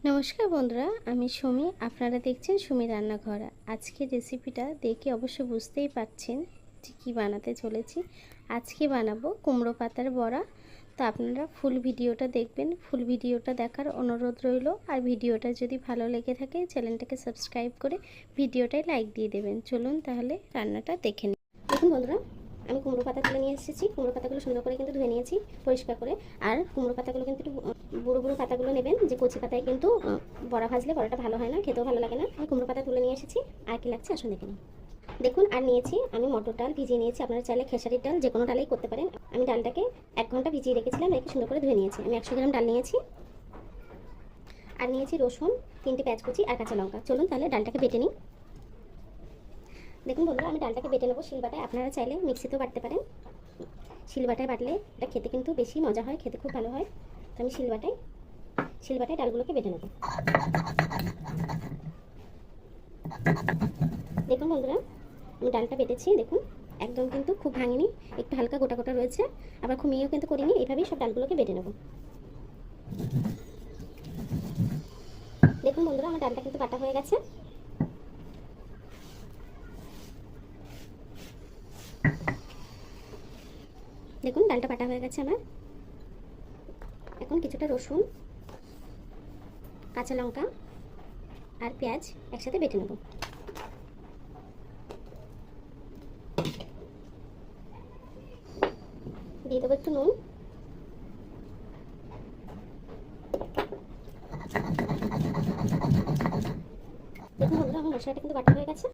নমস্কার বন্ধুরা, আমি সুমি। আপনারা দেখছেন সুমি রান্নাঘর। আজকের রেসিপিটা দেখে অবশ্যই বুঝতেই পারছেন যে কী বানাতে চলেছি। আজকে বানাবো কুমড়ো পাতার বড়া। তো আপনারা ফুল ভিডিওটা দেখবেন, ফুল ভিডিওটা দেখার অনুরোধ রইল। আর ভিডিওটা যদি ভালো লেগে থাকে চ্যানেলটাকে সাবস্ক্রাইব করে ভিডিওটায় লাইক দিয়ে দেবেন। চলুন তাহলে রান্নাটা দেখে নিই। দেখুন বন্ধুরা, আমি কুমড়ো পাতা তুলে নিয়ে এসেছি। কুমড়ো পাতাগুলো সুন্দর করে কিন্তু ধুয়ে নিয়েছি পরিষ্কার করে। আর কুমড়ো পাতাগুলো কিন্তু একটু বুড়ো বুড়ো পাতাগুলো নেবেন, যে কচি পাতায় কিন্তু বড়া ভাজলে বড়াটা ভালো হয় না, খেতেও ভালো লাগে না। আমি কুমড়ো পাতা তুলে নিয়ে এসেছি। আর কি লাগছে আসুন দেখে নিই। দেখুন, আর নিয়েছি আমি মটর ডাল ভিজিয়ে নিয়েছি। আপনারা চাইলে খেসারির ডাল যে কোনো ডালেই করতে পারেন। আমি ডালটাকে 1 ঘন্টা ভিজিয়ে রেখেছিলাম, রেখে সুন্দর করে ধুয়ে নিয়েছি। আমি 100 গ্রাম ডাল নিয়েছি। আর নিয়েছি রসুন, 3টে পেঁয়াজ কুচি আর কাঁচা লঙ্কা। চলুন তাহলে ডালটাকে বেটে নিই। দেখুন বন্ধুরা, আমি ডালটাকে বেটে নেবো শিলবাটায়। আপনারা চাইলে মিক্সিতেও বাটতে পারেন। শিলবাটায় বাটলে এটা খেতে কিন্তু বেশি মজা হয়, খেতে খুব ভালো হয়। তো আমি শিলবাটায় ডালগুলোকে বেটে নেব। দেখুন বন্ধুরা, আমি ডালটা বেটেছি। দেখুন একদম কিন্তু খুব ভাঙিনি, একটু হালকা গোটা গোটা রয়েছে, আবার খুমিয়েও কিন্তু করিনি। এইভাবেই সব ডালগুলোকে বেটে নেব। দেখুন বন্ধুরা, আমার ডালটা কিন্তু বাটা হয়ে গেছে। দেখুন ডালটা বাটা হয়ে গেছে আমার। এখন কিছুটা রসুন, কাঁচা লঙ্কা আর পেঁয়াজ একসাথে বেটে নেব। দিয়ে দেবো একটু নুন। দেখুন বন্ধুরা, আমার মশলাটা কিন্তু বাটা হয়ে গেছে।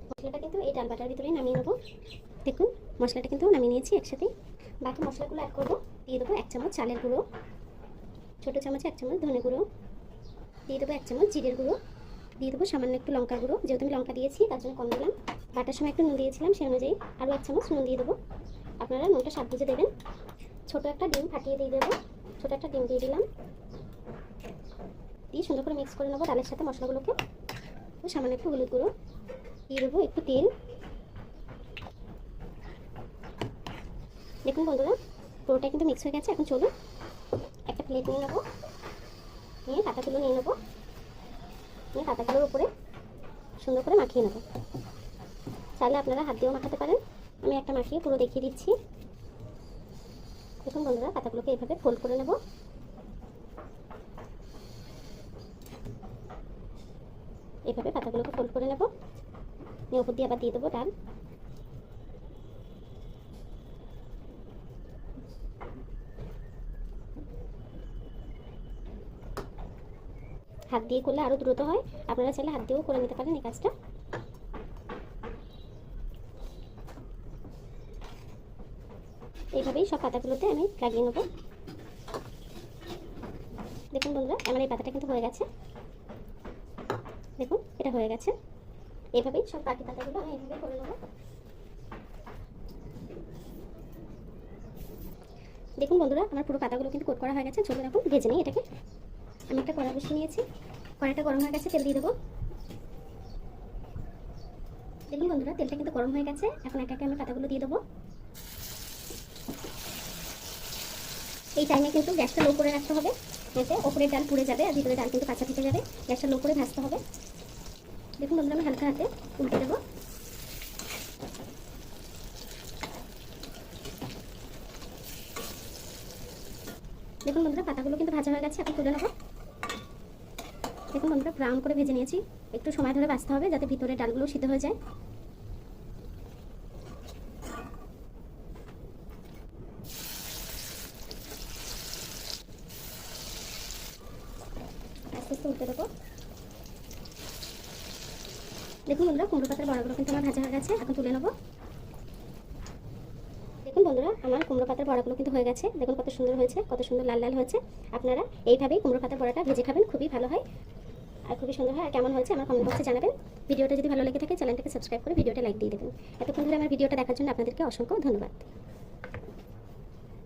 মশলাটা কিন্তু এই ডাল বাটার ভিতরেই নামিয়ে নেবো। দেখুন মশলাটা কিন্তু নামিয়ে নিয়েছি একসাথে। বাকি মশলাগুলো অ্যাড করবো। দিয়ে দেবো 1 চামচ চালের গুঁড়ো, ছোটো চামচে 1 চামচ ধনে গুঁড়ো, দিয়ে দেবো 1 চামচ জিরের গুঁড়ো, দিয়ে দেবো সামান্য একটু লঙ্কার গুঁড়ো। যেহেতু আমি লঙ্কা দিয়েছি তার জন্য কম দিলাম। বাটার সময় একটু নুন দিয়েছিলাম, সেই অনুযায়ী আরও 1 চামচ নুন দিয়ে দেবো। আপনারা নুনটা স্বাদ বুঝে দেবেন। ছোটো একটা ডিম ফাটিয়ে দিয়ে দেবো। ছোটো একটা ডিম দিয়ে দিলাম। দিয়ে সুন্দর করে মিক্স করে নেবো ডালের সাথে মশলাগুলোকে। সামান্য একটু হলুদ গুঁড়ো দিয়ে দেবো, একটু তেল। দেখুন বন্ধুরা, পুরোটা কিন্তু মিক্স হয়ে গেছে। এখন চলুন একটা প্লেট নিয়ে নেবো, নিয়ে পাতাগুলো নিয়ে নেবো, নিয়ে পাতাগুলোর উপরে সুন্দর করে মাখিয়ে নেবো। চাইলে আপনারা হাত দিয়েও মাখাতে পারেন। আমি একটা মাখিয়ে পুরো দেখিয়ে দিচ্ছি। দেখুন বন্ধুরা, পাতাগুলোকে এইভাবে ফোল্ড করে নেব। এইভাবে পাতাগুলোকে ফোল্ড করে নেব, নিয়ে উপর দিয়ে আবার দিয়ে দেবো ডাল। হাত দিয়ে করলে আরও দ্রুত হয়, আপনারা চাইলে হাত দিয়েও করে নিতে পারেন এই কাজটা। এইভাবেই সব পাতাগুলোতে আমি লাগিয়ে নেব। দেখুন বন্ধুরা, আমার এই পাতাটা কিন্তু হয়ে গেছে। দেখুন এটা হয়ে গেছে। এইভাবেই সব বাকি পাতাগুলো আমি এইভাবে করে নেব। দেখুন বন্ধুরা, আমার পুরো পাতাগুলো কিন্তু কোট করা হয়ে গেছে। চলুন এখন ভেজে নিই এটাকে। আমি একটা কড়া বসিয়ে নিয়েছি, কড়াইটা গরম হয়ে গেছে, তেল দিয়ে দেবো। দেখুন বন্ধুরা, তেলটা কিন্তু গরম হয়ে গেছে। এখন একে একে আমি পাতাগুলো দিয়ে দেবো। এই টাইমে কিন্তু গ্যাসটা লো করে রাখতে হবে, যাতে ওপরের ডাল পুড়ে যাবে আর ভিতরে ডাল কিন্তু কাঁচা থেকে যাবে। গ্যাসটা লো করে ভাজতে হবে। দেখুন বন্ধুরা, আমি হালকা হাতে উল্টে দেবো। দেখুন বন্ধুরা, পাতাগুলো কিন্তু ভাজা হয়ে গেছে। এখন তুলে নেবো। দেখুন বন্ধুরা, ব্রাউন করে ভেজে নিয়েছি। একটু সময় ধরে ভাজতে হবে যাতে ভিতরে ডালগুলো সিদ্ধ হয়ে যায়। আস্তে আস্তে উল্টে দেবো। দেখুন বন্ধুরা, কুমড়ো পাতার বড়াগুলো কিন্তু আমার ভাজা হয়ে গেছে। এখন তুলে নেবো। দেখুন বন্ধুরা, আমার কুমড়ো পাতার বড়াগুলো কিন্তু হয়ে গেছে। দেখুন কত সুন্দর হয়েছে, কত সুন্দর লাল লাল হয়েছে। আপনারা এইভাবেই কুমড়ো পাতার বড়াটা ভেজে খাবেন, খুবই ভালো হয় আর খুবই সুন্দর হয়। আর কেমন হয়েছে আমার কমেন্ট বক্সে জানাবেন। ভিডিওটা যদি ভালো লেগে থাকে চ্যানেলটাকে সাবস্ক্রাইব করে ভিডিওটা লাইক দিয়ে দেবেন। এতক্ষণ ধরে আমার ভিডিওটা দেখার জন্য আপনাদেরকে অসংখ্য ধন্যবাদ।